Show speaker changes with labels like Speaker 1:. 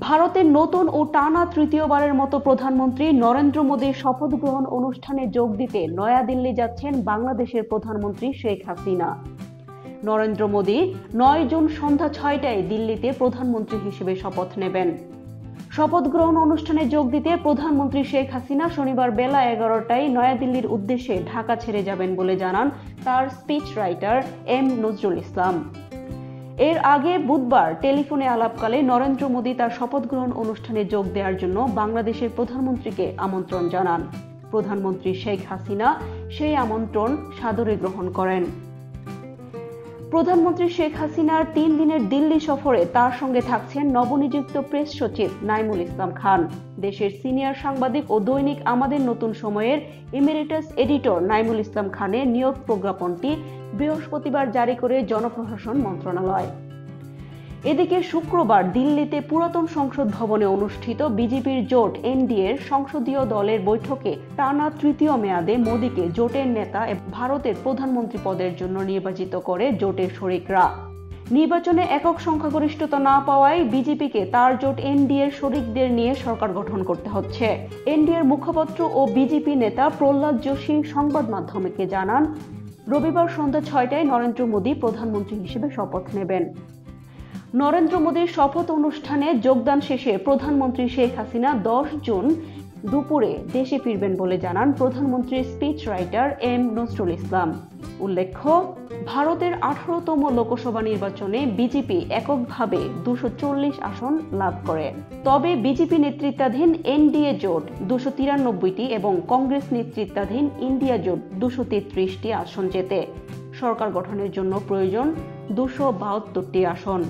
Speaker 1: ভারতের নতুন ও টানা তৃতীয়বারের মতো প্রধানমন্ত্রী নরেন্দ্র মোদীর শপথ গ্রহণ অনুষ্ঠানে যোগ দিতে নয়াদিল্লি যাচ্ছেন বাংলাদেশের প্রধানমন্ত্রী শেখ হাসিনা। নরেন্দ্র মোদী ৯ জুন সন্ধ্যা ৬টায় দিল্লিতে প্রধানমন্ত্রী হিসেবে শপথ নেবেন। শপথ গ্রহণ অনুষ্ঠানে যোগ দিতে প্রধানমন্ত্রী শেখ হাসিনা শনিবার বেলা ১১টায় নয়াদিল্লির উদ্দেশ্যে ঢাকা ছেড়ে যাবেন বলে জানান তার speech writer M Nazrul Islam. এর আগে বুধবার টেলিফোনে আলাপকালে নরেন্দ্র মোদী তার শপথ গ্রহণ অনুষ্ঠানে যোগ দেওয়ার জন্য বাংলাদেশের প্রধানমন্ত্রীকে আমন্ত্রণ জানান। প্রধানমন্ত্রী শেখ হাসিনা সেই আমন্ত্রণ সাদরে গ্রহণ করেন। প্রধানমন্ত্রী শেখ হাসিনার ৩ দিনের দিল্লি সফরে তার সঙ্গে থাকছেন নবনিযুক্ত প্রেস সচিব নাইমুল ইসলাম খান। দেশের সিনিয়র সাংবাদিক ও দৈনিক আমাদের নতুন সময়ের ইমেরিটাস এডিটর নাইমুল ইসলাম খানের নিয়োগ প্রজ্ঞাপনটি বৃহস্পতিবার জারি করে জনপ্রশাসন মন্ত্রণালয়। এদিকে শুক্রবার দিল্লিতে পুরাতন সংসদ ভবনে অনুষ্ঠিত বিজেপির জোট এনডিএর সংসদীয় দলের বৈঠকে টানা তৃতীয় মেয়াদে মোদীকে জোটের নেতা এবং ভারতের প্রধানমন্ত্রী পদের জন্য নির্বাচিত করে জোটের শরিকরা। নির্বাচনে একক সংখ্যাগরিষ্ঠতা না পাওয়ায় বিজেপিকে তার জোট এনডিএর শরিকদের নিয়ে সরকার গঠন করতে হচ্ছে। এনডিএর মুখপাত্র ও বিজেপি নেতা প্রহ্লাদ যোশী সংবাদ মাধ্যমকে জানান, রবিবার সন্ধ্যা ৬টায় নরেন্দ্র মোদী প্রধানমন্ত্রী হিসেবে শপথ নেবেন। নরেন্দ্র মোদীর শপথ অনুষ্ঠানে যোগদান শেষে প্রধানমন্ত্রী শেখ হাসিনা ১০ জুন দুপুরে দেশে ফিরবেন বলে জানান প্রধানমন্ত্রীর speech writer M Nazrul Islam. উল্লেখ্য, ভারতের ১৮তম লোকসভা নির্বাচনে বিজেপি এককভাবে ২৪০ আসন লাভ করে। তবে বিজেপি নেতৃত্বাধীন এনডিএ জোট ২৯৩টি এবং কংগ্রেস নেতৃত্বাধীন ইন্ডিয়া জোট ২৩৩টি আসন জেতে। সরকার গঠনের জন্য প্রয়োজন ২৭২টি আসন।